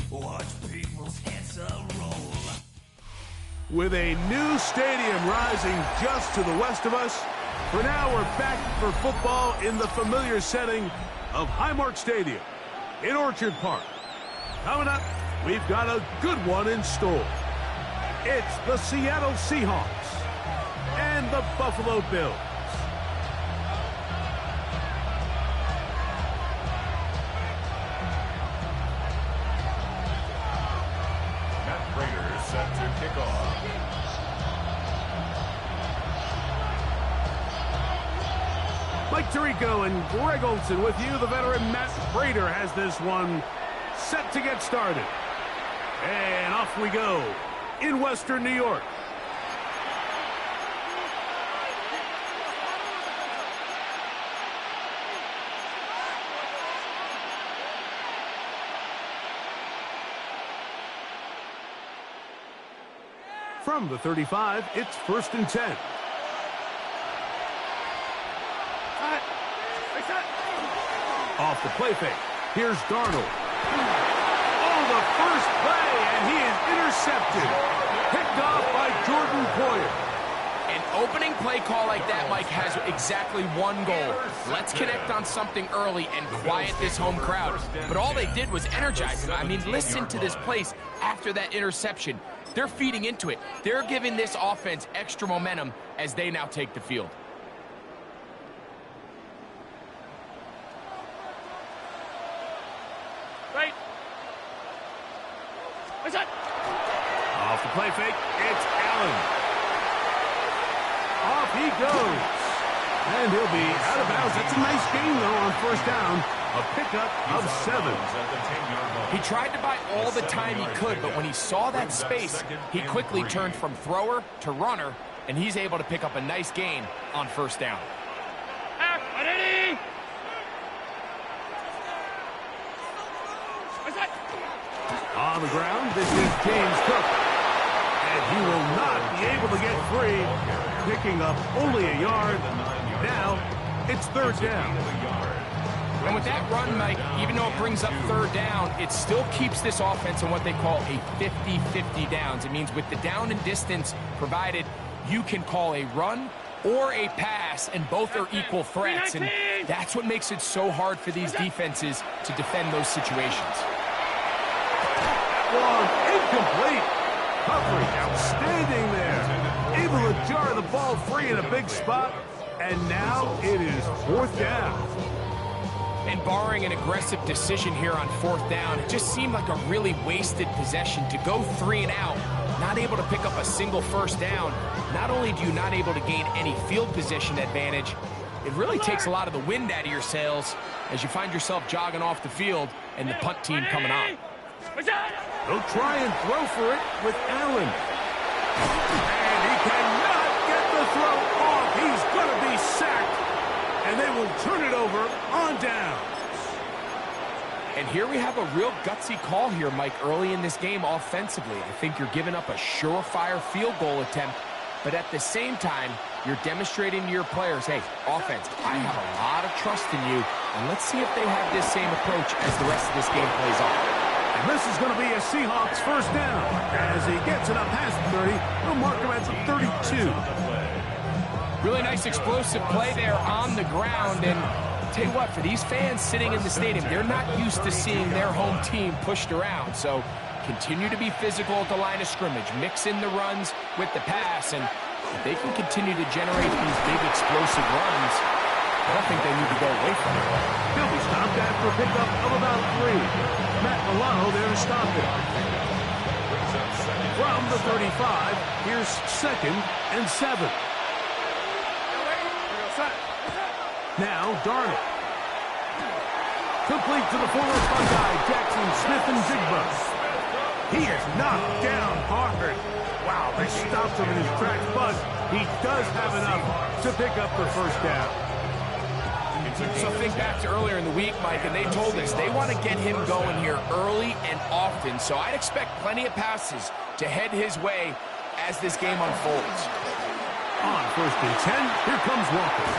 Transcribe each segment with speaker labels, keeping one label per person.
Speaker 1: Watch people's heads roll.
Speaker 2: With a new stadium rising just to the west of us, for now we're back for football in the familiar setting of Highmark Stadium in Orchard Park. Coming up, we've got a good one in store. It's the Seattle Seahawks and the Buffalo Bills.
Speaker 3: Matt Prater set to kick off.
Speaker 2: Mike Tirico and Greg Olson with you. The veteran Matt Prater has this one set to get started. And off we go in Western New York. From the 35, it's 1st and 10. Off the play fake. Here's Darnold. Oh, the first play, and he is intercepted. Picked off by Jordan Poyer.
Speaker 4: An opening play call like that, Mike, has exactly one goal. Let's connect on something early and quiet this home crowd. But all they did was energize them. I mean, listen to this place after that interception. They're feeding into it. They're giving this offense extra momentum as they now take the field.
Speaker 2: Right. What's that? Off the play fake, it's Allen. Off he goes. And he'll be out of bounds. That's a nice gain, though, on 1st down. A pickup of 7.
Speaker 4: He tried to buy all the time he could, but when he saw that space, he quickly turned from thrower to runner, and he's able to pick up a nice gain on 1st down.
Speaker 2: On the ground, this is James Cook. And he will not be able to get free, picking up only a yard. Now, it's 3rd down.
Speaker 4: And with that run, Mike, even though it brings up 3rd down, it still keeps this offense in what they call a 50-50 downs. It means with the down and distance provided, you can call a run or a pass, and both are equal threats. And that's what makes it so hard for these defenses to defend those situations.
Speaker 2: Long, incomplete. Coverage outstanding there. Able to jar the ball free in a big spot. And now it is 4th down.
Speaker 4: And barring an aggressive decision here on 4th down, it just seemed like a really wasted possession to go 3 and out, not able to pick up a single 1st down. Not only do you not able to gain any field position advantage, it really takes a lot of the wind out of your sails as you find yourself jogging off the field and the punt team coming on.
Speaker 2: They'll try and throw for it with Allen. And he cannot get the throw off. He's going to be sacked. And they will turn it over on downs.
Speaker 4: And here we have a real gutsy call here, Mike, early in this game offensively. I think you're giving up a surefire field goal attempt, but at the same time, you're demonstrating to your players, hey, offense, I have a lot of trust in you, and let's see if they have this same approach as the rest of this game plays on.
Speaker 2: And this is going to be a Seahawks 1st down. As he gets it up past the 30, he'll mark him at the 32.
Speaker 4: Really nice explosive play there on the ground. And tell you what, for these fans sitting in the stadium, they're not used to seeing their home team pushed around. So continue to be physical at the line of scrimmage. Mix in the runs with the pass. And if they can continue to generate these big explosive runs, I don't think they need to go away from it.
Speaker 2: He'll be stopped after a pickup of about 3. Matt Milano there to stop it. From the 35, here's 2nd and 7. Now Darnold. Complete to the former Buckeye, Jackson Smith-Njigba. He is knocked down hard. Wow, they stopped him in his tracks, but he does have enough to pick up the 1st down.
Speaker 4: So think back to earlier in the week, Mike, and they told us they want to get him going here early and often. So I'd expect plenty of passes to head his way as this game unfolds.
Speaker 2: On 1st and 10, here comes Walker.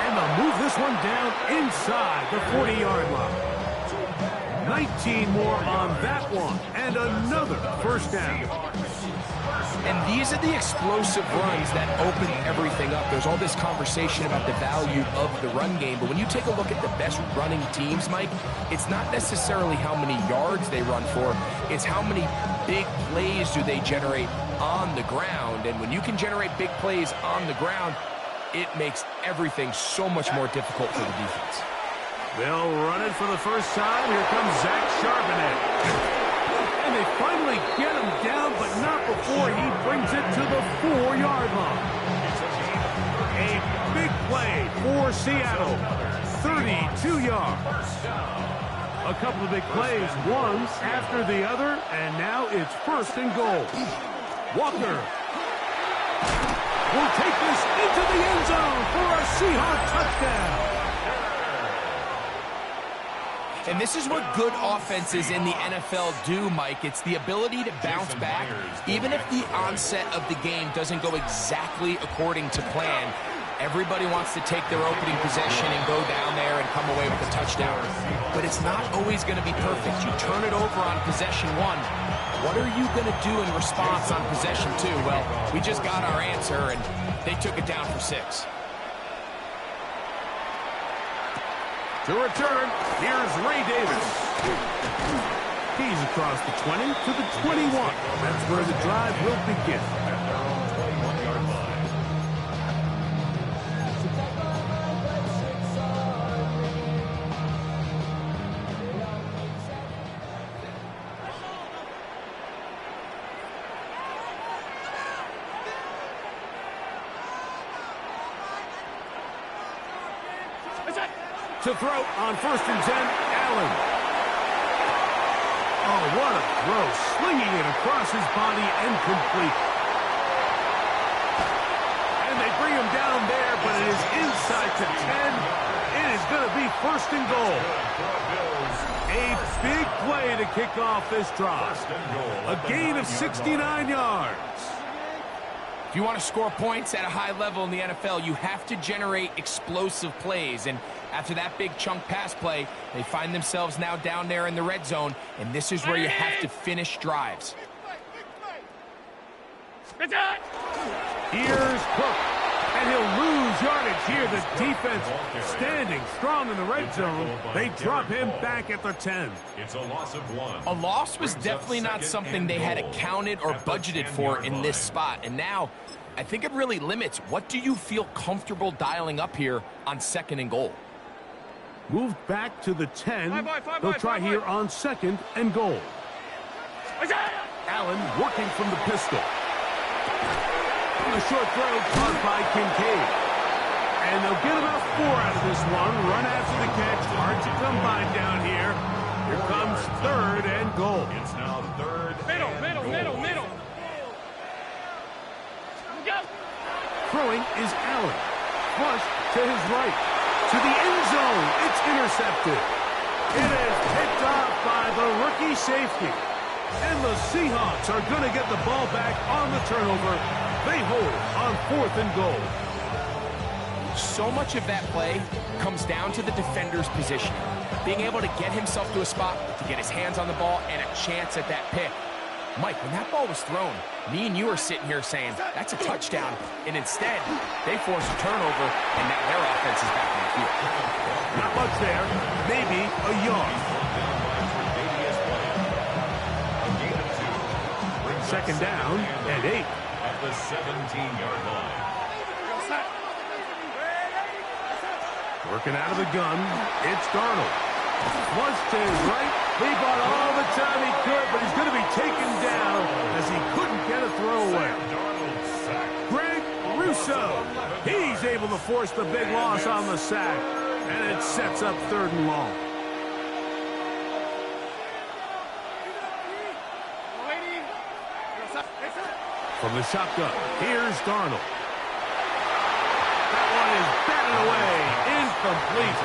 Speaker 2: And And they'll move this one down inside the 40-yard line. 19 more on that one, and another first down.
Speaker 4: And these are the explosive runs that open everything up. There's all this conversation about the value of the run game, but when you take a look at the best running teams, Mike, it's not necessarily how many yards they run for, it's how many big plays do they generate on the ground. And when you can generate big plays on the ground, it makes everything so much more difficult for the defense.
Speaker 2: They'll run it for the first time. Here comes Zach Charbonnet. And they finally get him down, but not before he brings it to the 4-yard line. A big play for Seattle. 32 yards. A couple of big plays, one after the other, and now it's first and goal. Walker will take this into the end zone for a Seahawk touchdown.
Speaker 4: And this is what good offenses in the NFL do, Mike. It's the ability to bounce back, even if the onset of the game doesn't go exactly according to plan. Everybody wants to take their opening possession and go down there and come away with a touchdown. But it's not always going to be perfect. You turn it over on possession 1. What are you going to do in response on possession 2? Well, we just got our answer, and they took it down for 6.
Speaker 2: To return, here's Ray Davis. He's across the 20 to the 21. That's where the drive will begin. To throw on 1st and 10, Allen. Oh, what a throw. Slinging it across his body and complete. And they bring him down there, but it is inside to 10. It is going to be 1st and goal. A big play to kick off this drive. A gain of 69 yards.
Speaker 4: If you want to score points at a high level in the NFL, you have to generate explosive plays. And after that big chunk pass play, they find themselves now down there in the red zone, and this is where you have to finish drives.
Speaker 2: Here's Cook, and he'll lose yardage here. The defense standing strong in the red zone. They drop him back at the 10.
Speaker 3: It's a loss of 1.
Speaker 4: A loss was definitely not something they had accounted or budgeted for in this spot. And now, I think it really limits what do you feel comfortable dialing up here on 2nd and goal.
Speaker 2: Moved back to the 10. They'll try here on 2nd and goal. Allen working from the pistol. A short throw caught by Kincaid. And they'll get about 4 out of this one. Run after the catch. Hard to come by down here. Here comes 3rd and goal.
Speaker 3: It's now 3rd.
Speaker 5: Middle.
Speaker 2: Throwing is Allen. Flush to his right. To the end zone. It's intercepted. It is picked off by the rookie safety. And the Seahawks are going to get the ball back on the turnover. They hold on 4th and goal.
Speaker 4: So much of that play comes down to the defender's position. Being able to get himself to a spot, to get his hands on the ball, and a chance at that pick. Mike, when that ball was thrown, me and you are sitting here saying, that's a touchdown. And instead, they force a turnover, and now their offense is back on the field.
Speaker 2: Not much there. Maybe a yard. 2nd down and 8.
Speaker 3: At the 17-yard line.
Speaker 2: Working out of the gun, it's Darnold. Once to his right, he bought all the time he could, but he's going to be taken down as he couldn't get a throwaway. Greg Rousseau, he's able to force the big loss on the sack, and it sets up 3rd and long. From the shotgun, here's Darnold. That one is batted away. Incomplete.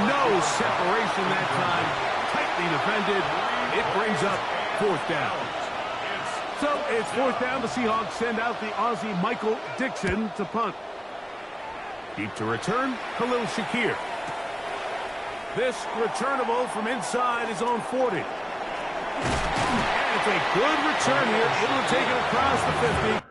Speaker 2: No separation that time. Tightly defended. It brings up 4th down. So it's 4th down. The Seahawks send out the Aussie Michael Dixon to punt. Deep to return, Khalil Shakir. This returnable from inside his own 40. And it's a good return here. Able to take it across the 50.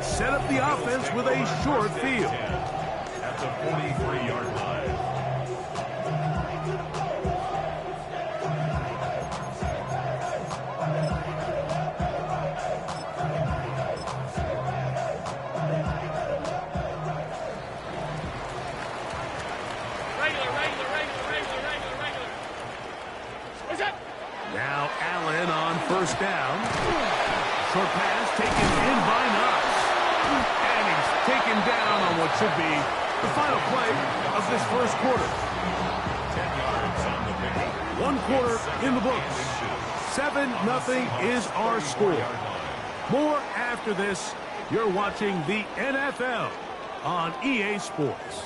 Speaker 2: Set up the offense with a short field.
Speaker 3: At the 43-yard line.
Speaker 2: Now Allen on first down. Short pass taken in by Knox. And he's taken down on what should be the final play of this first quarter.
Speaker 3: 10 yards on the pickup.
Speaker 2: One quarter in the books. 7-0 is our score. More after this. You're watching the NFL on EA Sports.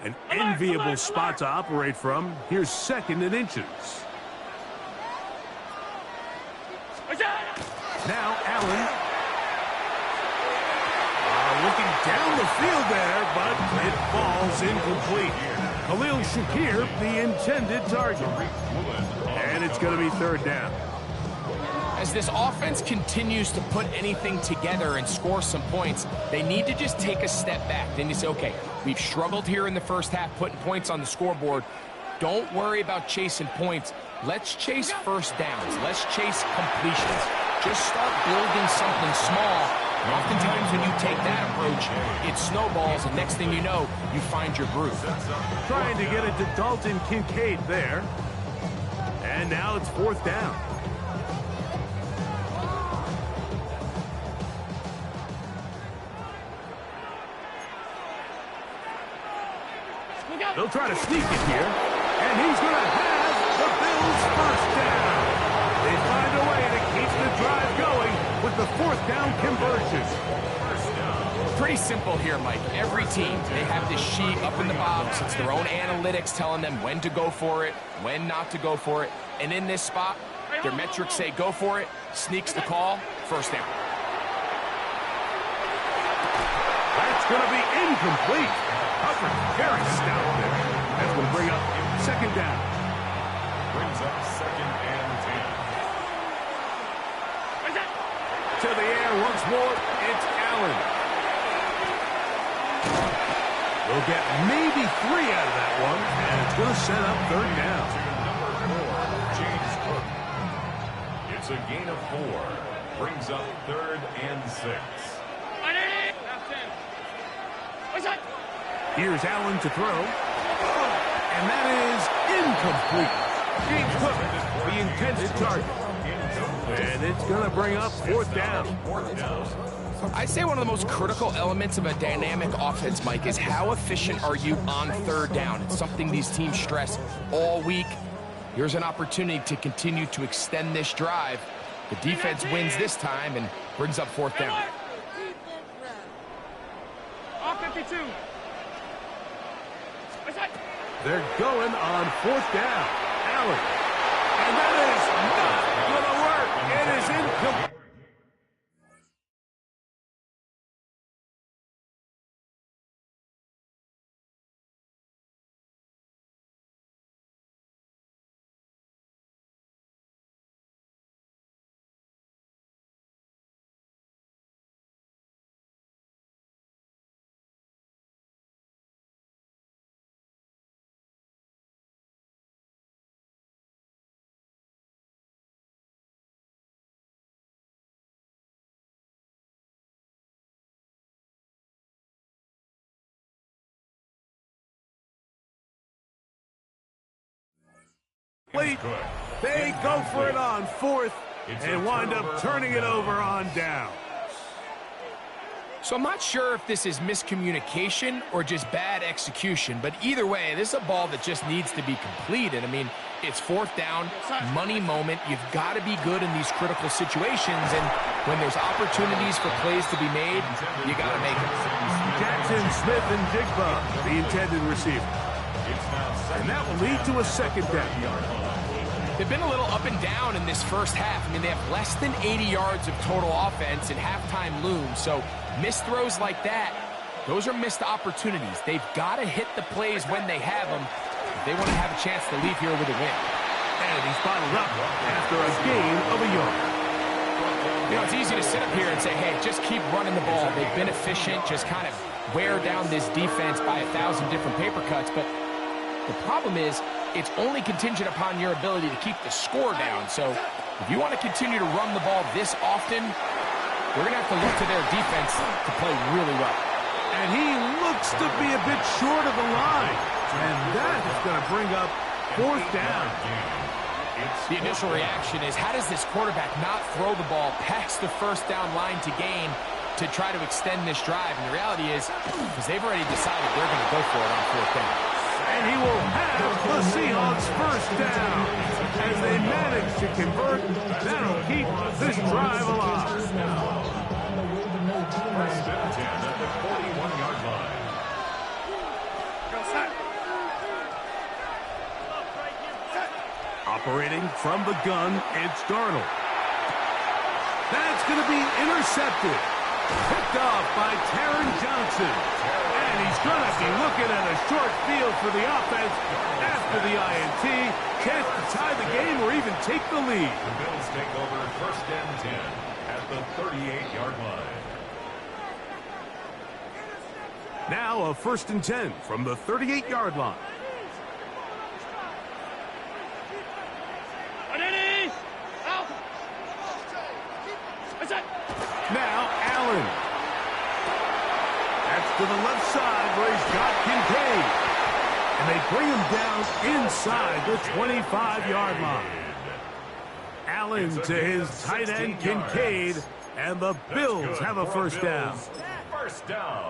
Speaker 2: An enviable spot to operate from. Here's second and inches. Now Allen. Looking down the field there, but it falls incomplete. Khalil Shakir, the intended target. And it's going to be third down.
Speaker 4: As this offense continues to put anything together and score some points, they need to just take a step back. Then you say, okay, we've struggled here in the first half putting points on the scoreboard. Don't worry about chasing points. Let's chase first downs. Let's chase completions. Just start building something small. And oftentimes when you take that approach, it snowballs, and next thing you know, you find your groove.
Speaker 2: Trying to get it to Dalton Kincaid there. And now it's fourth down. They'll try to sneak it here, and he's going to have the Bills' first down. They find a way to keep the drive going with the fourth down conversion.
Speaker 4: Pretty simple here, Mike. Every team, they have this sheet up in the box. It's their own analytics telling them when to go for it, when not to go for it. And in this spot, their metrics say go for it, sneaks the call, first down.
Speaker 2: That's going to be incomplete. Coverage very stout there. That's going to bring up second down.
Speaker 3: Brings up second and 10.
Speaker 2: To the air once more, it's Allen. We'll get maybe 3 out of that one, and it's going to set up third down.
Speaker 3: To number 4, James Cook. It's a gain of 4. Brings up third and 6.
Speaker 2: Here's Allen to throw. And that is incomplete. James Cook, the intended target. And it's going to bring up fourth down.
Speaker 4: I'd say one of the most critical elements of a dynamic offense, Mike, is how efficient are you on third down. It's something these teams stress all week. Here's an opportunity to continue to extend this drive. The defense wins this time and brings up fourth down.
Speaker 5: All 52.
Speaker 2: They're going on fourth down. Allen. And that is not going to work. It is incomplete. Late, they go for it on fourth and wind up turning it over on down.
Speaker 4: So I'm not sure if this is miscommunication or just bad execution, but either way, this is a ball that just needs to be completed. I mean, it's fourth down, money moment. You've got to be good in these critical situations, and when there's opportunities for plays to be made, you got to make them.
Speaker 2: Jackson, Smith, and Jigba, the intended receiver. And that will lead to a second down.
Speaker 4: They've been a little up and down in this first half. I mean, they have less than 80 yards of total offense, and halftime looms. So missed throws like that, those are missed opportunities. They've got to hit the plays when they have them if they want to have a chance to leave here with a win.
Speaker 2: And he's bottled up after a gain of a yard.
Speaker 4: You know, it's easy to sit up here and say, hey, just keep running the ball. They've been efficient, just kind of wear down this defense by 1,000 different paper cuts. But the problem is, it's only contingent upon your ability to keep the score down. So if you want to continue to run the ball this often, we're going to have to look to their defense to play really well.
Speaker 2: And he looks to be a bit short of the line. And that is going to bring up fourth down.
Speaker 4: The initial reaction is, how does this quarterback not throw the ball past the first down line to gain to try to extend this drive? And the reality is, because they've already decided they're going to go for it on fourth down.
Speaker 2: And he will have the Seahawks first down as they manage to convert. That'll keep this drive alive.
Speaker 3: First and 10 at the 41-yard line.
Speaker 2: Operating from the gun, it's Darnold. That's going to be intercepted. Picked off by Taron Johnson. And he's going to be looking at a short field for the offense after the INT. Chance to tie the game or even take the lead.
Speaker 3: The Bills take over first and 10 at the 38-yard line.
Speaker 2: Now a first and 10 from the 38-yard line. Now Allen. That's to the left side where he's got Kincaid. And they bring him down inside the 25-yard line. Allen to his tight end Kincaid, and the Bills have a first down.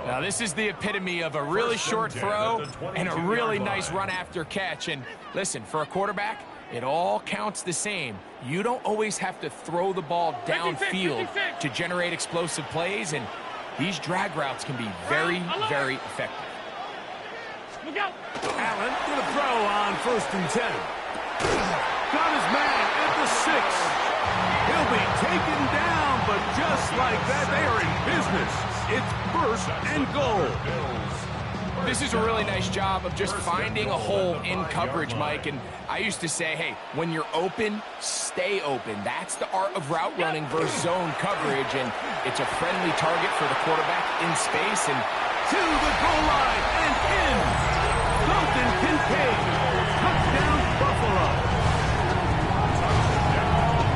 Speaker 4: Now this is the epitome of a really short throw and a really nice run after catch. And listen, for a quarterback, it all counts the same. You don't always have to throw the ball downfield to generate explosive plays, and these drag routes can be very, very effective.
Speaker 2: Allen going to throw on first and 10. Got his man at the 6. He'll be taken down, but just like that, they are in business. It's first and goal.
Speaker 4: This is a really nice job of just finding a hole in coverage, Mike. And I used to say, hey, when you're open, stay open. That's the art of route running versus zone coverage. And it's a friendly target for the quarterback in space. And
Speaker 2: to the goal line and in. Dalton Kincaid. Touchdown, Buffalo.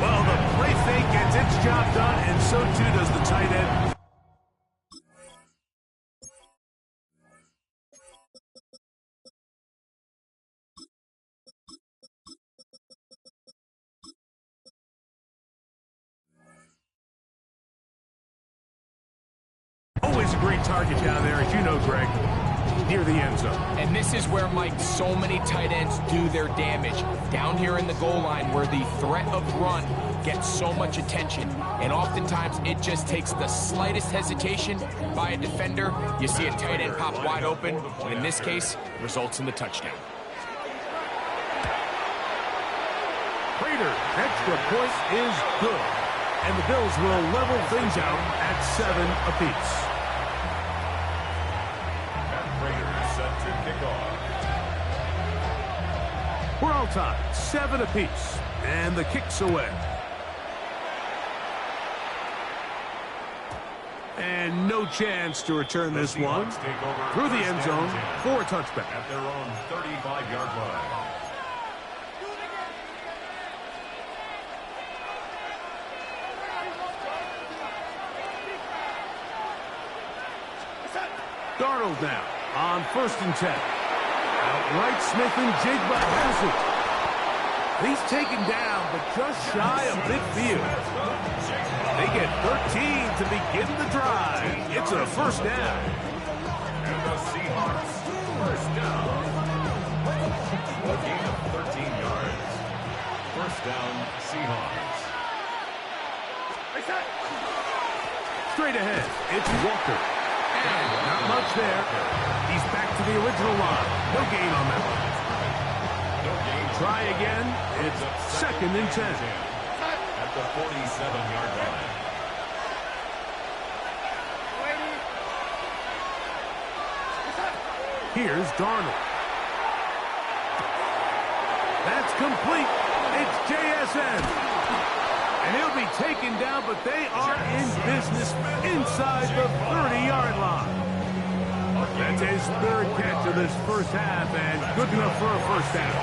Speaker 2: Well, the play fake gets its job done, and so too does the tight end. Always a great target down there, as you know, Greg, near the end zone.
Speaker 4: And this is where, Mike, so many tight ends do their damage. Down here in the goal line where the threat of run gets so much attention. And oftentimes it just takes the slightest hesitation by a defender. You see a tight end pop wide open. And in this case, results in the touchdown.
Speaker 2: Prater, extra point is good. And the Bills will level things out at 7 apiece.
Speaker 3: Matt Prater set to kick off.
Speaker 2: We're all tied, 7 apiece. And the kick's away. And no chance to return this one through the end zone for a touchback.
Speaker 3: At their own 35-yard line.
Speaker 2: Darnold now on first and 10. Outright Smith and Jigba has it. He's taken down, but just shy of midfield. They get 13 to begin the drive. It's a first down.
Speaker 3: And the Seahawks, first down. A gain of 13 yards. First down, Seahawks.
Speaker 2: Straight ahead, it's Walker. Not much there. He's back to the original line. No gain on that one.
Speaker 3: No gain.
Speaker 2: Try again. It's second and 10.
Speaker 3: At the 47-yard line.
Speaker 2: Here's Darnold. That's complete. It's JSN. And he'll be taken down, but they are in business inside the 30-yard line. That's his third catch of this first half, and good enough for a first down.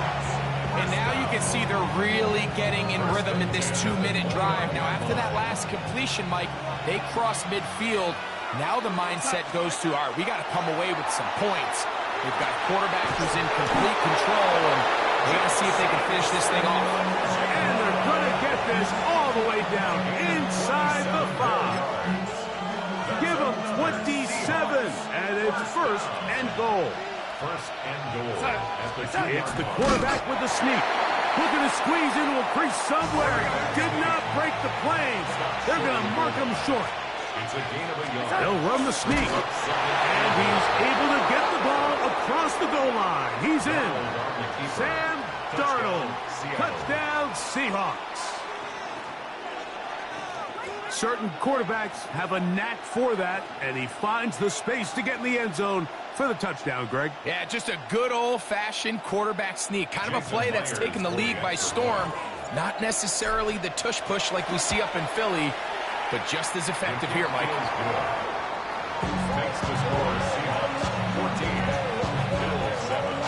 Speaker 4: And now you can see they're really getting in rhythm in this 2-minute drive. Now, after that last completion, Mike, they cross midfield. Now the mindset goes to, all right, we got to come away with some points. We've got a quarterback who's in complete control, and we got to see if they can finish this thing off.
Speaker 2: And they're going to get this all the way down inside the 5. Give them 27, and it's first and goal.
Speaker 3: First and goal.
Speaker 2: It's the quarterback with the sneak. Looking to squeeze into a crease somewhere. Did not break the planes. They're going to mark him short.
Speaker 3: It's a gain of a yard.
Speaker 2: They'll run the sneak. And he's able to get the ball across the goal line. He's in. Sam Darnold. Touchdown, Seahawks. Certain quarterbacks have a knack for that, and he finds the space to get in the end zone for the touchdown, Greg.
Speaker 4: Yeah, just a good old-fashioned quarterback sneak. Kind of a play that's taken the league by storm. Not necessarily the tush-push like we see up in Philly, but just as effective here, Mike.
Speaker 3: Makes the score Seahawks 14, Bills 7.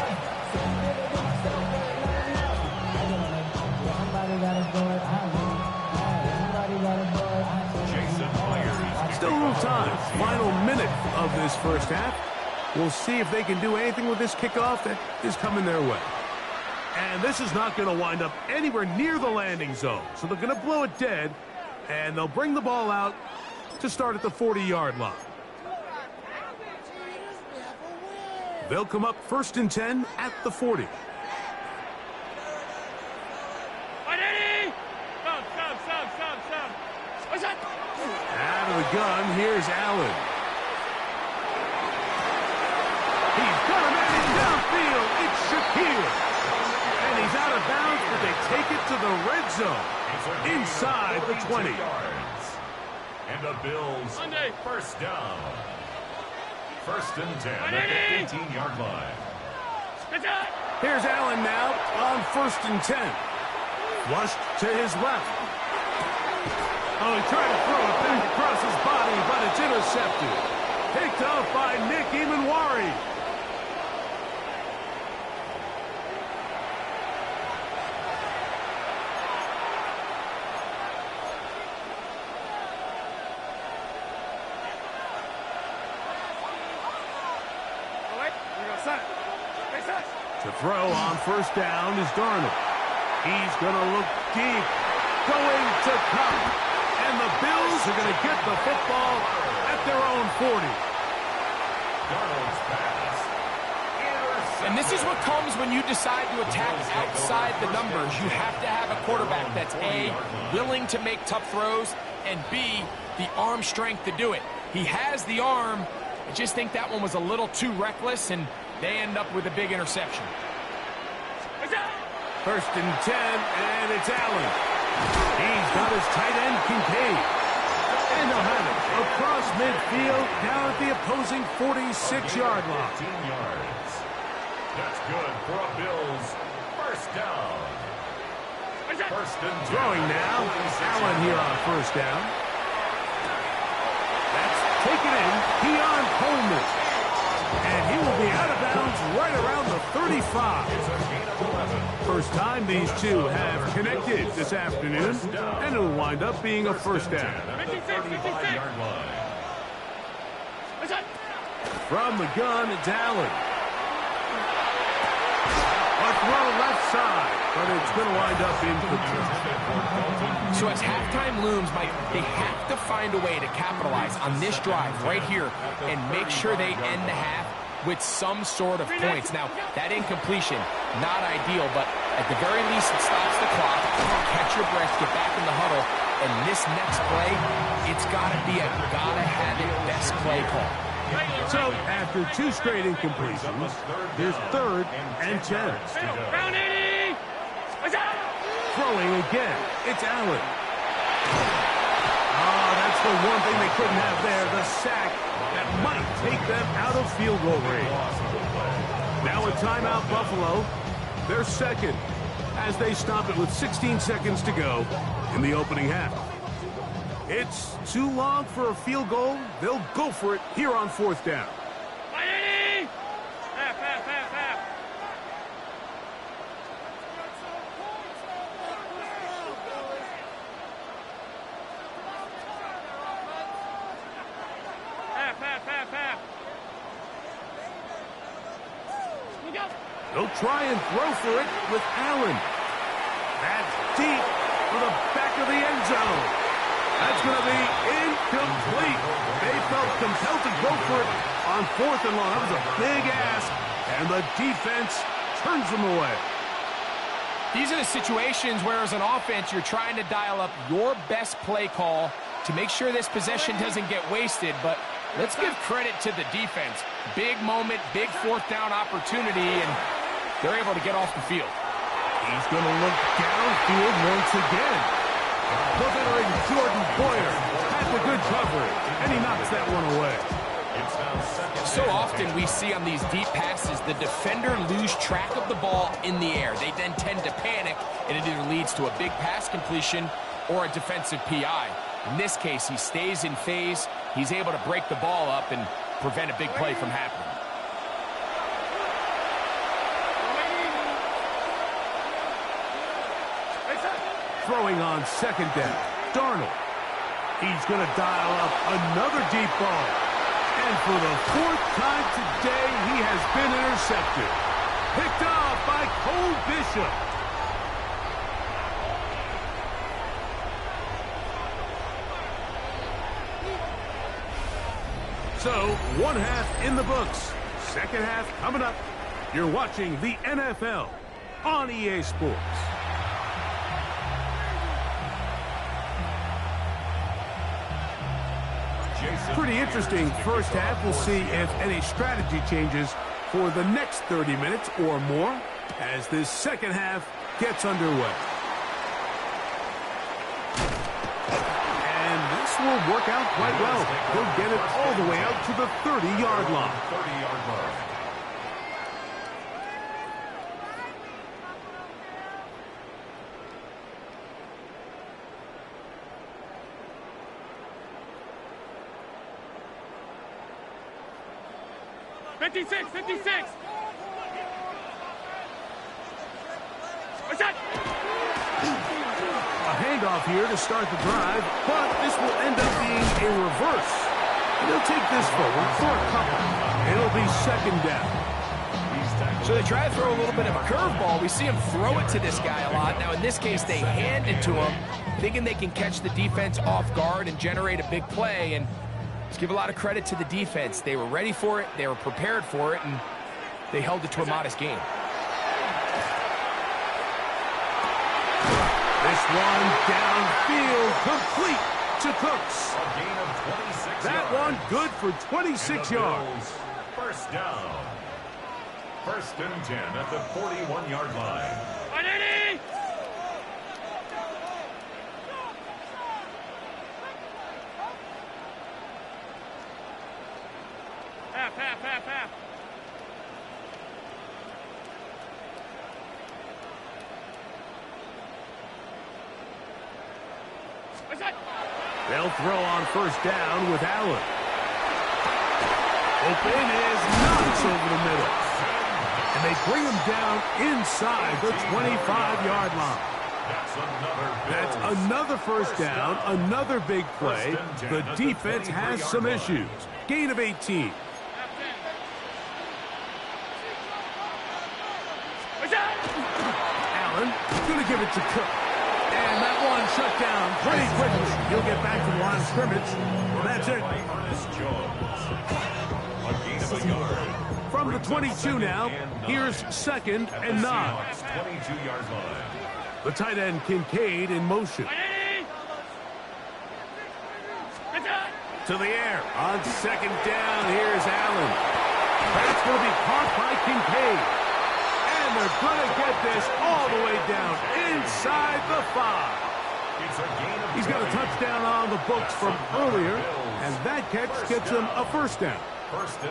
Speaker 3: Jason Myers.
Speaker 2: Still a little time. Final minute of this first half. We'll see if they can do anything with this kickoff that is coming their way. And this is not going to wind up anywhere near the landing zone. So they're going to blow it dead, and they'll bring the ball out to start at the 40-yard line. They'll come up first and 10 at the 40. Out of the gun, here's Allen. He's got a man in downfield. It's Shakir. And he's out of bounds, but they take it to the red zone. Inside the 20.
Speaker 3: And the Bills first down. First and 10 at the 18-yard line.
Speaker 2: Here's Allen now on first and 10. Flushed to his left. Oh, he tried to throw it back across his body, but it's intercepted. Picked off by Nick Emanwari. To throw on first down is Darnold. He's going to look deep. Going to Cup. And the Bills are going to get the football at their own 40.
Speaker 3: Darnold's pass.
Speaker 4: And this is what comes when you decide to attack outside the numbers. You have to have a quarterback that's A, willing to make tough throws, and B, the arm strength to do it. He has the arm. I just think that one was a little too reckless, and they end up with a big interception.
Speaker 2: First and 10, and it's Allen. He's got his tight end, Kincaid. And they'll have it across midfield, down at the opposing 46-yard line.
Speaker 3: 15 yards. That's good for a Bills first down. First and 10.
Speaker 2: Throwing now, Allen here on first down. That's taken in, Keon Coleman. And he will be out of bounds right around the 35.
Speaker 3: It's a gain of 11.
Speaker 2: First time these two have connected this afternoon, and it'll wind up being a first down.
Speaker 3: At the 35-yard line.
Speaker 2: From the gun, it's Allen. A throw left side. but it's going to wind up incomplete.
Speaker 4: So as halftime looms, Mike, they have to find a way to capitalize on this drive right here and make sure they end the half with some sort of points. Now, that incompletion, not ideal, but at the very least, it stops the clock. Catch your breath, get back in the huddle, and this next play, it's got to be a gotta-have-it best play call.
Speaker 2: So, after 2 straight incompletions, there's 3rd and 10. Throwing again, it's Allen. Oh, that's the one thing they couldn't have there, the sack that might take them out of field goal range. Now a timeout, Buffalo. They're second as they stop it with 16 seconds to go in the opening half. It's too long for a field goal. They'll go for it here on 4th down. They'll try and throw for it with Allen. That's deep for the back of the end zone. That's going to be incomplete. They felt compelled to go for it on 4th and long. That was a big ask, and the defense turns them away.
Speaker 4: These are the situations where, as an offense, you're trying to dial up your best play call to make sure this possession doesn't get wasted, but let's give credit to the defense. Big moment, big 4th down opportunity, and they're able to get off the field.
Speaker 2: He's going to look downfield once again. The veteran Jordan Boyer had the good coverage, and he knocks that one away.
Speaker 4: So often we see on these deep passes, the defender lose track of the ball in the air. They then tend to panic, and it either leads to a big pass completion or a defensive PI. In this case, he stays in phase. He's able to break the ball up and prevent a big play from happening.
Speaker 2: Throwing on 2nd down, Darnold. He's going to dial up another deep ball. And for the 4th time today, he has been intercepted. Picked off by Cole Bishop. So, 1 half in the books. 2nd half coming up. You're watching the NFL on EA Sports. Pretty interesting first half. We'll see if any strategy changes for the next 30 minutes or more as this 2nd half gets underway. And this will work out quite well. He'll get it all the way out to the 30-yard line.
Speaker 3: 30-yard line.
Speaker 2: A handoff here to start the drive, but this will end up being a reverse. And he'll take this forward for a couple. It'll be 2nd down.
Speaker 4: So they try to throw a little bit of a curveball. We see him throw it to this guy a lot. Now, in this case, they hand it to him, thinking they can catch the defense off guard and generate a big play. And let's give a lot of credit to the defense. They were ready for it, they were prepared for it, and they held it to a modest game.
Speaker 2: This one downfield, complete to Cooks.
Speaker 3: A gain of 26
Speaker 2: That
Speaker 3: yards.
Speaker 2: one good for 26 yards.
Speaker 3: First down. 1st and 10 at the 41-yard line.
Speaker 5: Half.
Speaker 2: They'll throw on 1st down with Allen. Open is knocks over the middle. And they bring him down inside the 25-yard line. That's another 1st down, another big play. The defense has some issues. Gain of 18. Allen going to give it to Cook. And that one shut down pretty quickly. He'll get back to the line of scrimmage. That's it. From the 22 now, here's 2nd and 9.
Speaker 3: 22-yard line.
Speaker 2: The tight end Kincaid in motion. To the air. On 2nd down, here's Allen. That's going to be caught by Kincaid. And they're going to get this all the way down inside the 5. He's got a touchdown on the books from earlier, and that catch gets him a first down.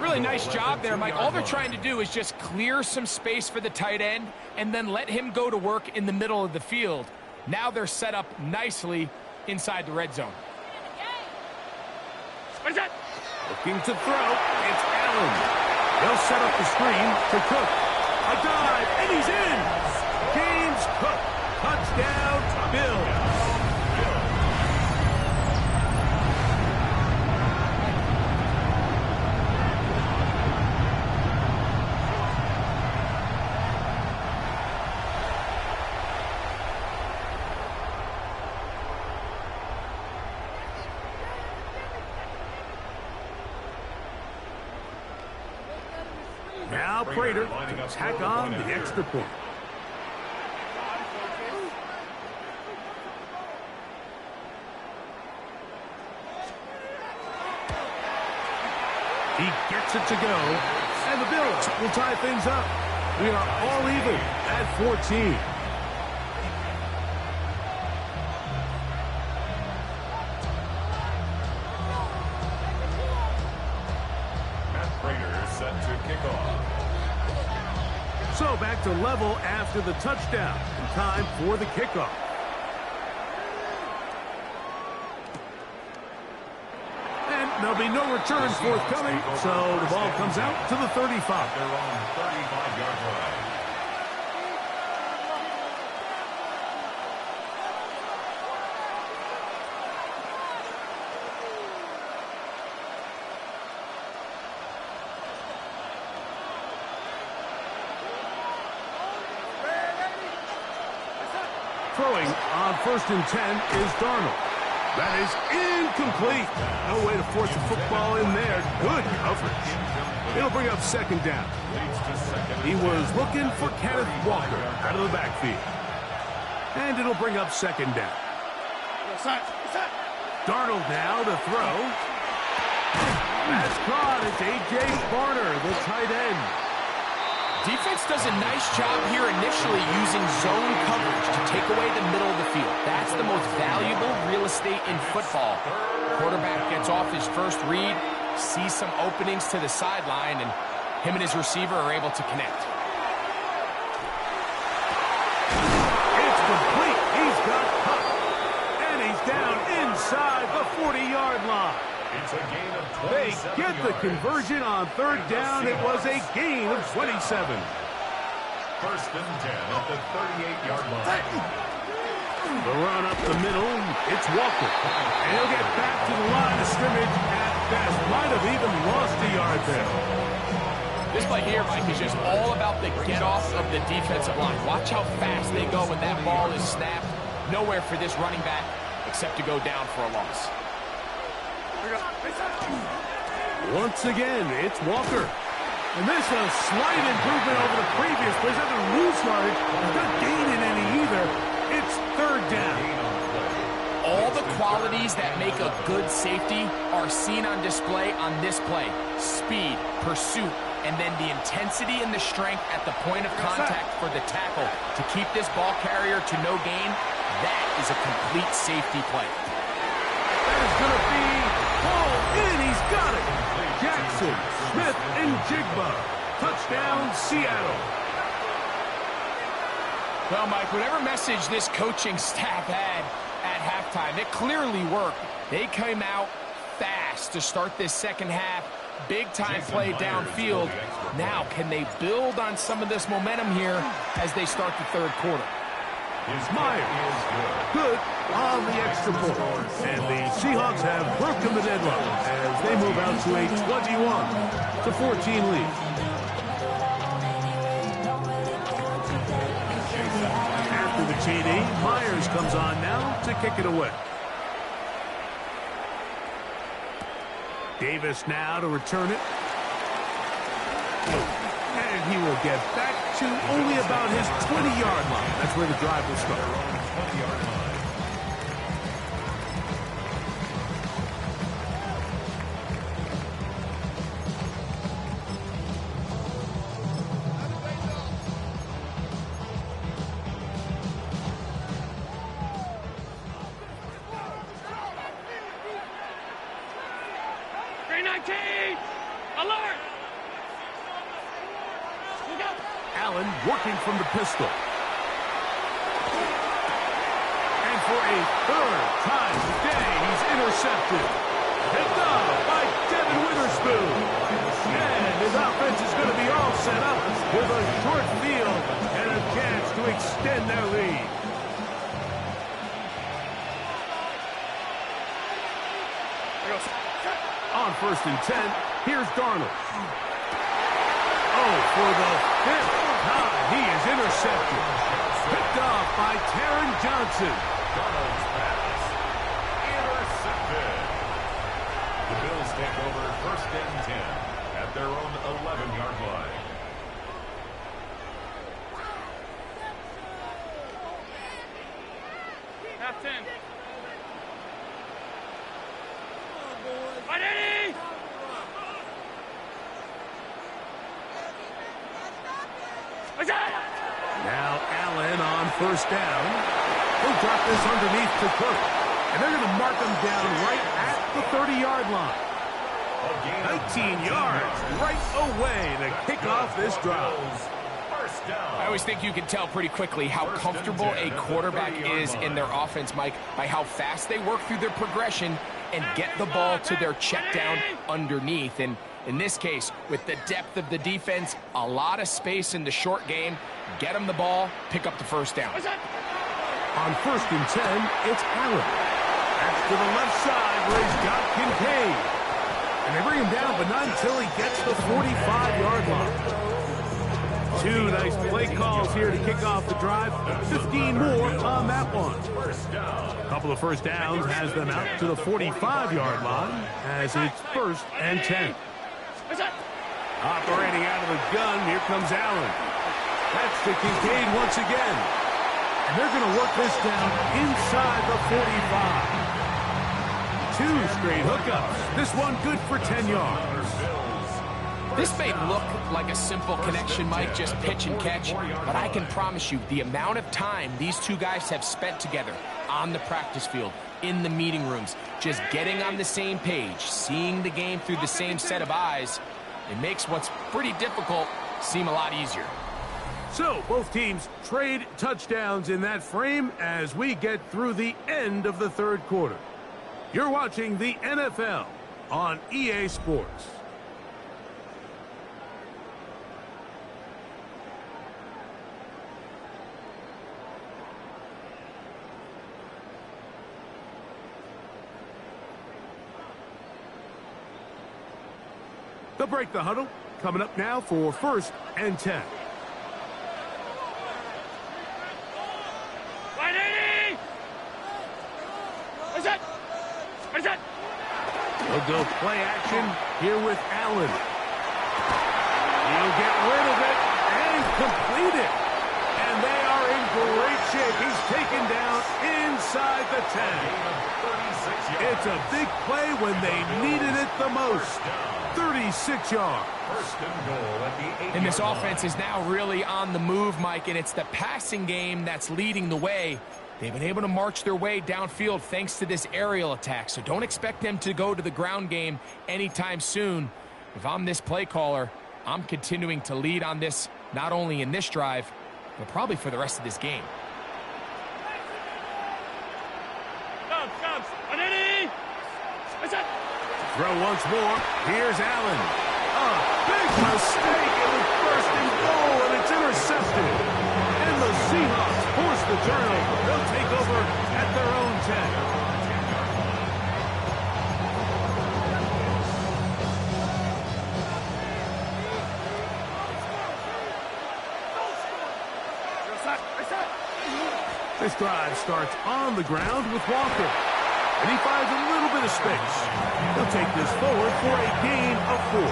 Speaker 4: Really nice job there, Mike. All they're trying to do is just clear some space for the tight end and then let him go to work in the middle of the field. Now they're set up nicely inside the red zone.
Speaker 2: Looking to throw, it's Allen. They'll set up the screen to Cook. A dive, and he's in. James Cook, touchdown, Bills. Now Prater to tack on the extra point. He gets it to go, and the Bills will tie things up. We are all even at 14.
Speaker 3: Matt Prater set to kick off.
Speaker 2: So back to level after the touchdown. And time for the kickoff. And there'll be no return forthcoming, so the ball comes out to the 35.
Speaker 3: They're on 35-yard line.
Speaker 2: Throwing on 1st and 10 is Darnold. That is incomplete. No way to force the football in there. Good coverage. It'll bring up 2nd down. He was looking for Kenneth Walker out of the backfield. And it'll bring up 2nd down. Darnold now to throw. That's caught. It's A.J. Barner, the tight end.
Speaker 4: Defense does a nice job here initially using zone coverage to take away the middle of the field. That's the most valuable real estate in football. Quarterback gets off his first read, sees some openings to the sideline, and him and his receiver are able to connect.
Speaker 2: It's complete. He's got Cook. And he's down inside the 40-yard line.
Speaker 3: It's a gain of 27
Speaker 2: They get the
Speaker 3: yards.
Speaker 2: conversion on 3rd down. It was a gain of 27.
Speaker 3: 1st and 10 at the 38-yard line.
Speaker 2: The run up the middle, it's Walker. And he'll get back to the line of scrimmage at best. Might have even lost a yard there.
Speaker 4: This play here, Mike, is just all about the get-off of the defensive line. Watch how fast they go when that ball is snapped. Nowhere for this running back except to go down for a loss.
Speaker 2: Once again, it's Walker. And this is a slight improvement over the previous play. He's not going to lose yardage. He's not gaining any either. It's 3rd down.
Speaker 4: All the qualities that make a good safety are seen on display on this play. Speed, pursuit, and then the intensity and the strength at the point of contact for the tackle to keep this ball carrier to no gain. That is a complete safety play.
Speaker 2: That is going to be hauled in. He's got it. Jackson, Smith, and Jigba. Touchdown, Seattle.
Speaker 4: Well, Mike, whatever message this coaching staff had at halftime, it clearly worked. They came out fast to start this second half. Big-time play downfield. Now, can they build on some of this momentum here as they start the 3rd quarter?
Speaker 2: Myers, good on the extra point. And the Seahawks have broken the deadlock as they move out to a 21-14 lead. after the TD. Myers comes on now to kick it away. Davis now to return it. And he will get back to only about his 20-yard line. That's where the drive will start.
Speaker 3: 20-yard line.
Speaker 2: Alert! Allen working from the pistol. And for a third time today, he's intercepted. Picked up by Devin Witherspoon. And his offense is going to be all set up with a short field and a chance to extend their lead. On 1st and 10, here's Darnold. Oh, for the 5th time, he is intercepted. Picked off by Taron Johnson.
Speaker 3: Darnold's pass. Intercepted. The Bills take over 1st and 10 at their own 11-yard line.
Speaker 5: Half 10.
Speaker 2: Now Allen on 1st down. He'll drop this underneath to Cook. And they're going to mark him down right at the 30-yard line. 19 yards right away to kick off this drive.
Speaker 4: I always think you can tell pretty quickly how comfortable a quarterback is in their offense, Mike, by how fast they work through their progression and get the ball to their check down underneath. And in this case, with the depth of the defense, a lot of space in the short game, get them the ball, pick up the 1st down.
Speaker 2: On 1st and 10, it's Allen. That's to the left side where he's got Kincaid. And they bring him down, but not until he gets the 45-yard line. 2 nice play calls here to kick off the drive. 15 more on that one. A couple of 1st downs has them out to the 45-yard line as it's 1st and 10. Operating out of the gun, here comes Allen. That's to Kincaid once again. And they're going to work this down inside the 45. 2 straight hookups. This one good for 10 yards.
Speaker 4: This may look like a simple connection, Mike, just pitch and catch, but I can promise you the amount of time these two guys have spent together on the practice field, in the meeting rooms, just getting on the same page, seeing the game through the same set of eyes, it makes what's pretty difficult seem a lot easier.
Speaker 2: So, both teams trade touchdowns in that frame as we get through the end of the 3rd quarter. You're watching the NFL on EA Sports. They'll break the huddle. Coming up now for 1st and 10. They'll go play action here with Allen. He'll get rid of it and complete it. And they are in great shape. He's taken down inside the 10. It's a big play when they needed it the most. 36 yards.
Speaker 4: And this offense is now really on the move, Mike, and it's the passing game that's leading the way. They've been able to march their way downfield thanks to this aerial attack, so don't expect them to go to the ground game anytime soon. If I'm this play caller, I'm continuing to lead on this, not only in this drive, but probably for the rest of this game.
Speaker 2: Throw once more. Here's Allen. A big mistake. It was 1st and goal, and it's intercepted. And the Seahawks force the turnover. They'll take over at their own 10. This drive starts on the ground with Walker. And he finds a little bit of space. He'll take this forward for a gain of 4.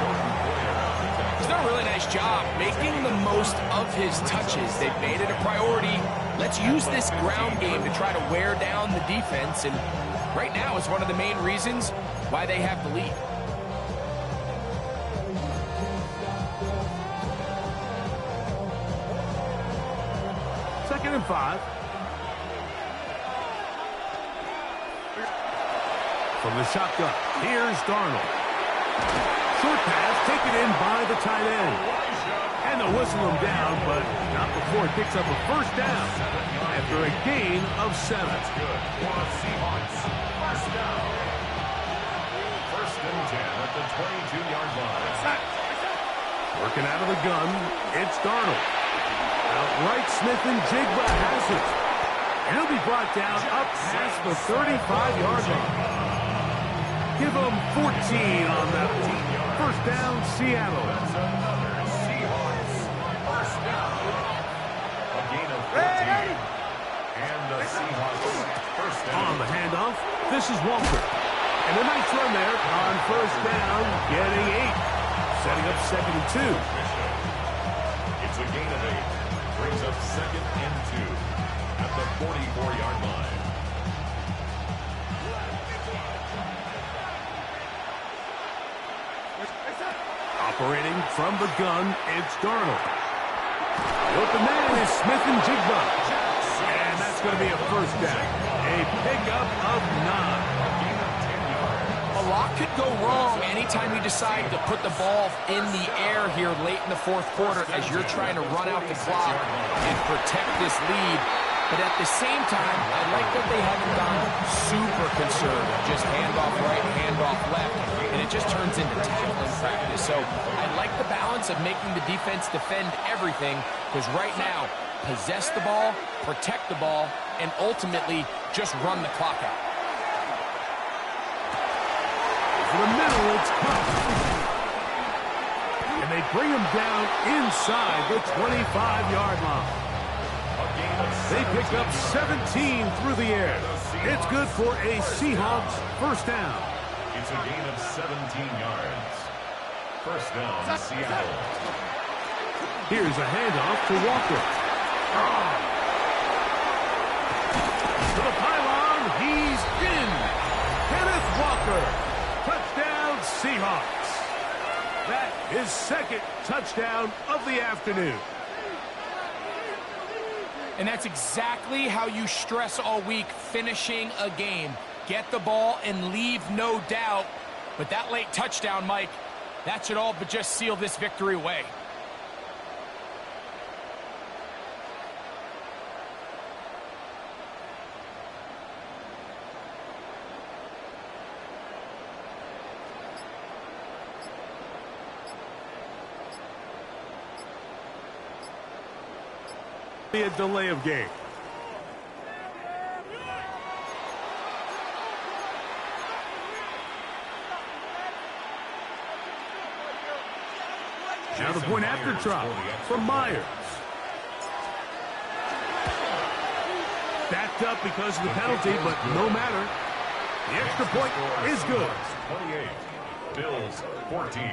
Speaker 4: He's done a really nice job making the most of his touches. They've made it a priority. Let's use this ground game to try to wear down the defense. And right now is one of the main reasons why they have the lead.
Speaker 2: Second and 5. From the shotgun, here's Darnold. Short pass taken in by the tight end. And they'll whistle him down, but not before it picks up a first down after a gain of 7.
Speaker 3: That's good. For Seahawks. First down. First and 10 at the 22-yard line.
Speaker 2: Working out of the gun, it's Darnold. Outright Smith and Jigba has it. And he'll be brought down up past the 35-yard line. Give them 14 on that one. First down, Seattle.
Speaker 3: That's another Seahawks. First down. A gain of 14. And the Seahawks first down.
Speaker 2: On the handoff, this is Walker. And a nice run there on first down, getting 8. Setting up second and 2.
Speaker 3: It's a gain of 8. Brings up second and 2 at the 44-yard line.
Speaker 2: Operating from the gun, it's Darnold. The open man is Smith and Jigba. And that's going to be a first down. A pickup of 9.
Speaker 4: A lot could go wrong anytime you decide to put the ball in the air here late in the fourth quarter as you're trying to run out the clock and protect this lead. But at the same time, I like that they haven't gone super conservative. Just handoff right, handoff left, and it just turns into tackling practice. So I like the balance of making the defense defend everything, because right now, possess the ball, protect the ball, and ultimately just run the clock out.
Speaker 2: Over the middle, it's Cup. And they bring him down inside the 25-yard line. They pick up 17 through the air. It's good for a Seahawks first down.
Speaker 3: It's a gain of 17 yards. First down, Seattle.
Speaker 2: Here's a handoff to Walker. To the pylon, he's in. Kenneth Walker. Touchdown, Seahawks. That is second touchdown of the afternoon.
Speaker 4: And that's exactly how you stress all week, finishing a game. Get the ball and leave no doubt. But that late touchdown, Mike, that should all but just seal this victory away.
Speaker 2: A delay of game. Now the point after try from Myers. Backed up because of the penalty, but no matter. The extra point is good.
Speaker 3: 28. Bills 14.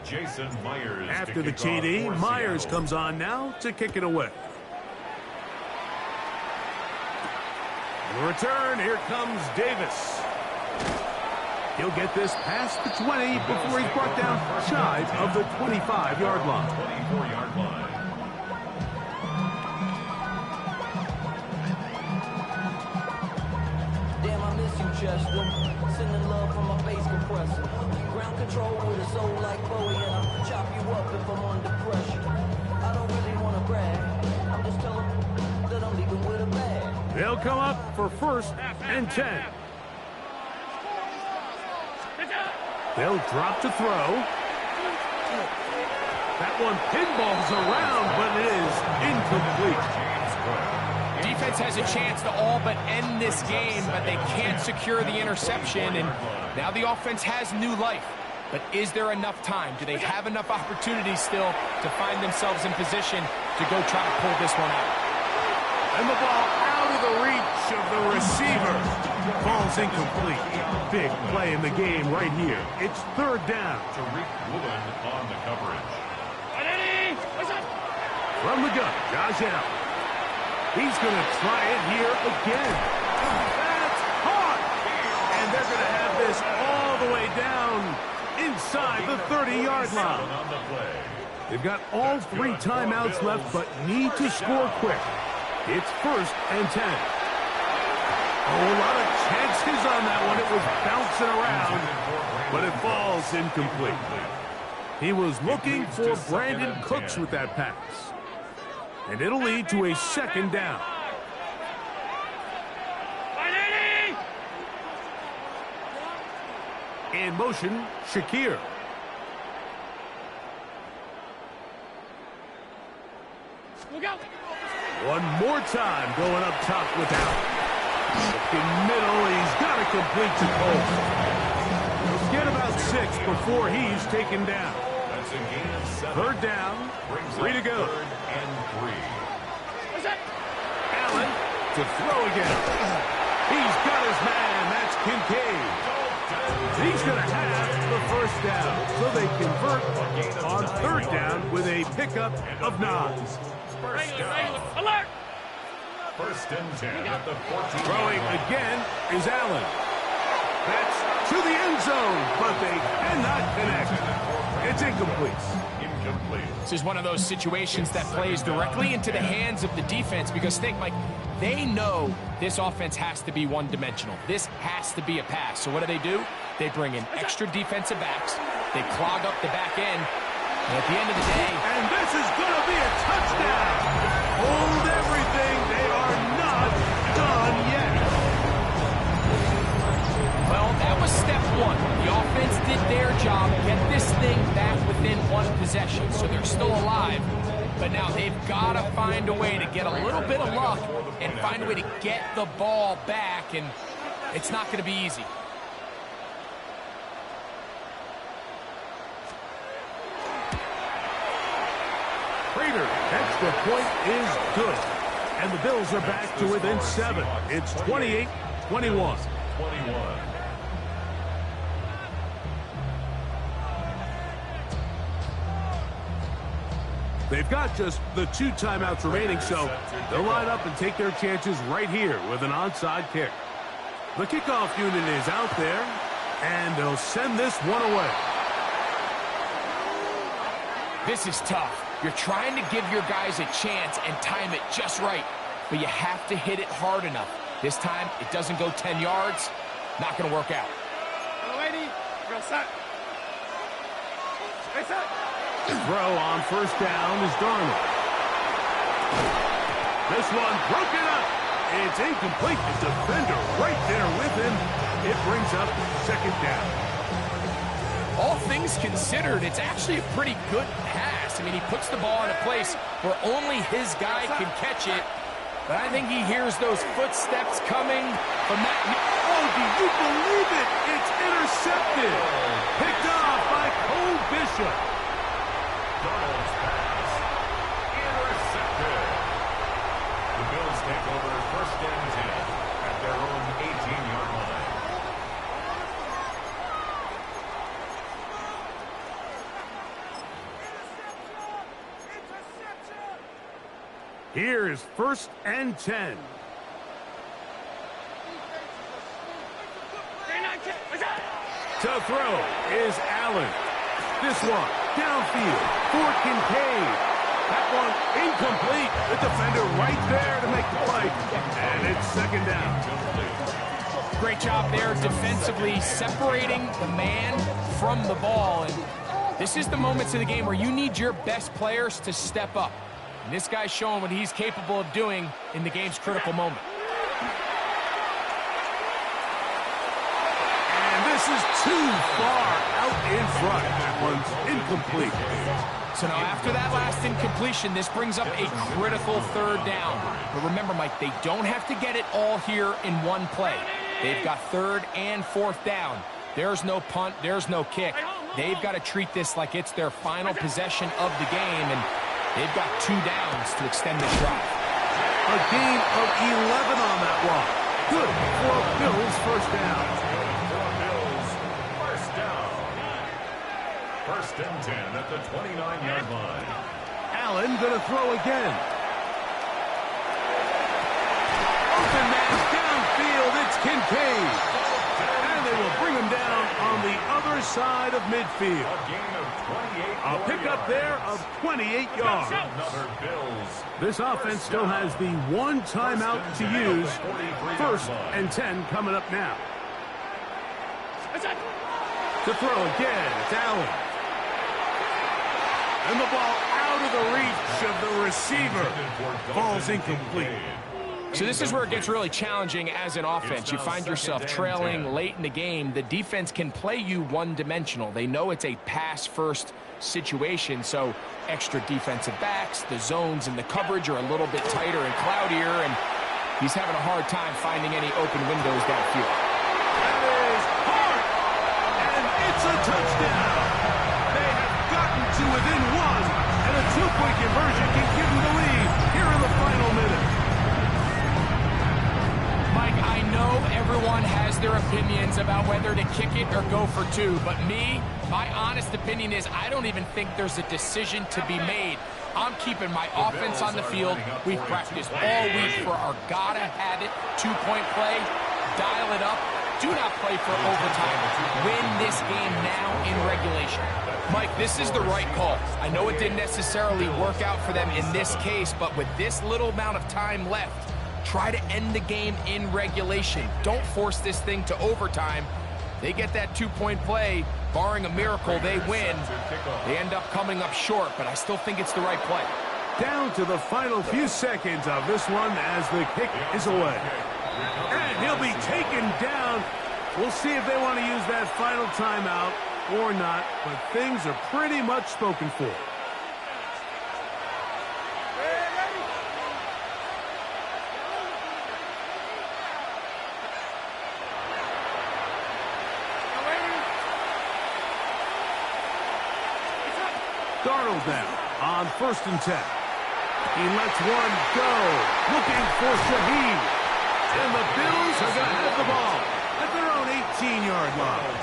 Speaker 3: Jason Myers.
Speaker 2: After the TD, Myers comes on now to kick it away. The return, here comes Davis. He'll get this past the 20 before he's brought down shy of the 25-yard line.
Speaker 3: 24-yard line.
Speaker 5: Damn, I miss you, Chester. Sending love from my bass compressor. Ground control with a soul like Bowie, and I'll chop you up if I'm under pressure. I don't really want to brag. I'm just telling that I'm leaving with a bag.
Speaker 2: They'll come up for first and 10. They'll drop to throw. That one pinballs around, but it is incomplete.
Speaker 4: Defense has a chance to all but end this game, but they can't secure the interception, and now the offense has new life. But is there enough time? Do they have enough opportunities still to find themselves in position to go try to pull this one out?
Speaker 2: And the ball out of the reach of the receiver. Ball's incomplete. Big play in the game right here. It's third down.
Speaker 3: Tariq Woolen on the coverage.
Speaker 2: From the gun, Josh Allen. He's going to try it here again. That's caught. And they're going to have this all the way down inside the 30-yard line.
Speaker 3: On the play.
Speaker 2: They've got all 3 timeouts left, but need to score quick. It's first and 10. Oh, a lot of chances on that one. It was bouncing around, but it falls incomplete. He was looking for Brandon Cooks with that pass. And it'll lead to a second down. In motion, Shakir. One more time going up top with Allen. In middle, he's got to complete to Cole. He'll get about 6 before he's taken down.
Speaker 3: That's a gain of 7.
Speaker 2: Third down, 3 to go.
Speaker 3: Third and 3.
Speaker 2: Allen to throw again. He's got his man. That's Kincaid. He's going to have the first down. So they convert on third down with a pickup of 9.
Speaker 5: Alert!
Speaker 3: First and 10 at the 14.
Speaker 2: Throwing again is Allen. That's to the end zone, but they cannot connect. It's incomplete.
Speaker 4: This is one of those situations that plays directly into the hands of the defense because think, Mike, they know this offense has to be one-dimensional. This has to be a pass. So what do? They bring in extra defensive backs. They clog up the back end. And at the end of the day...
Speaker 2: And this is going to be a touchdown. Hold everything. They are not done yet.
Speaker 4: Well, that was step 1. The offense did their job, get this thing back within 1 possession, so they're still alive. But now they've got to find a way to get a little bit of luck and find a way to get the ball back, and it's not going to be easy.
Speaker 2: Prater, extra point is good. And the Bills are back to within 7. It's 28-21.
Speaker 3: 21.
Speaker 2: They've got just the 2 timeouts remaining, so they'll line up and take their chances right here with an onside kick. The kickoff unit is out there, and they'll send this one away.
Speaker 4: This is tough. You're trying to give your guys a chance and time it just right, but you have to hit it hard enough. This time, it doesn't go 10 yards. Not going to work out.
Speaker 2: Throw on first down is Darnold. This one broken up. It's incomplete. The defender right there with him. It brings up second down.
Speaker 4: All things considered, it's actually a pretty good pass. I mean, he puts the ball in a place where only his guy can catch it. But I think he hears those footsteps coming from that.
Speaker 2: Oh, do you believe it? It's intercepted. Picked off by Cole Bishop.
Speaker 3: Darnold's pass. Intercepted. The Bills take over first and 10 at their own 18-yard line.
Speaker 2: Here's first and 10. To throw is Allen. This one downfield for Kincaid. That one incomplete. The defender right there to make the play. And it's second down.
Speaker 4: Great job there defensively, separating the man from the ball. And this is the moments of the game where you need your best players to step up. And this guy's showing what he's capable of doing in the game's critical moment.
Speaker 2: And this is too far out in front. That one's incomplete.
Speaker 4: So now after that last incompletion, this brings up a critical third down. But remember, Mike, they don't have to get it all here in one play. They've got third and fourth down. There's no punt. There's no kick. they've got to treat this like it's their final possession of the game, and they've got 2 downs to extend this drive.
Speaker 2: A gain of 11 on that walk. Good for a Bills first down.
Speaker 3: First down. First and 10 at the 29-yard line.
Speaker 2: Allen going to throw again. Open man downfield. It's Kincaid. And they will bring him down on the other side of midfield.
Speaker 3: A gain of 28.
Speaker 2: A pickup there of 28 yards.
Speaker 3: Another Bills.
Speaker 2: This offense still has the 1 timeout to use. First and 10 coming up now. To throw again, it's Allen. And the ball out of the reach of the receiver. Falls incomplete.
Speaker 4: So this is where it gets really challenging as an offense. You find yourself trailing late in the game. The defense can play you one-dimensional. They know it's a pass-first situation, so extra defensive backs, the zones and the coverage are a little bit tighter and cloudier, and he's having a hard time finding any open windows downfield.
Speaker 2: That is hard, and it's a touchdown. They have gotten to within 1, and a 2-point conversion can give them the lead here in the final minute.
Speaker 4: Mike, I know everyone has their opinions about whether to kick it or go for 2, but my honest opinion is I don't even think there's a decision to be made. I'm keeping my offense on the field. We've practiced all week for our gotta-have-it 2-point play. Dial it up. Do not play for overtime. Win this game now in regulation. Mike, this is the right call. I know it didn't necessarily work out for them in this case, but with this little amount of time left, try to end the game in regulation. Don't force this thing to overtime. They get that 2-point play. Barring a miracle, they win. They end up coming up short, but I still think it's the right play.
Speaker 2: Down to the final few seconds of this one as the kick is away. And he'll be taken down. We'll see if they want to use that final timeout or not, but things are pretty much spoken for. Darnold down on 1st and 10. He lets one go, looking for Shaheed. And the Bills are going to have the ball at their own 18-yard line.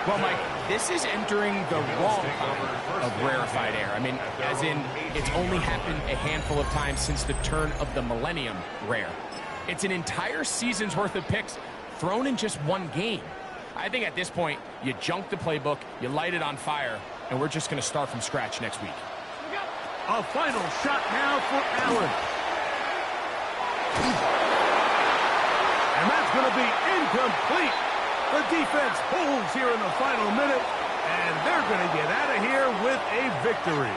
Speaker 4: Well, Mike, this is entering the wrong kind of rarefied air. I mean, as in, it's only happened a handful of times since the turn of the millennium rare. It's an entire season's worth of picks thrown in just one game. I think at this point, you junk the playbook, you light it on fire, and we're just going to start from scratch next week.
Speaker 2: A final shot now for Allen. And that's going to be incomplete. The defense holds here in the final minute, and they're going to get out of here with a victory.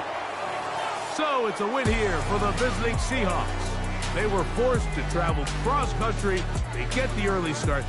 Speaker 2: So it's a win here for the visiting Seahawks. They were forced to travel cross-country to get the early start.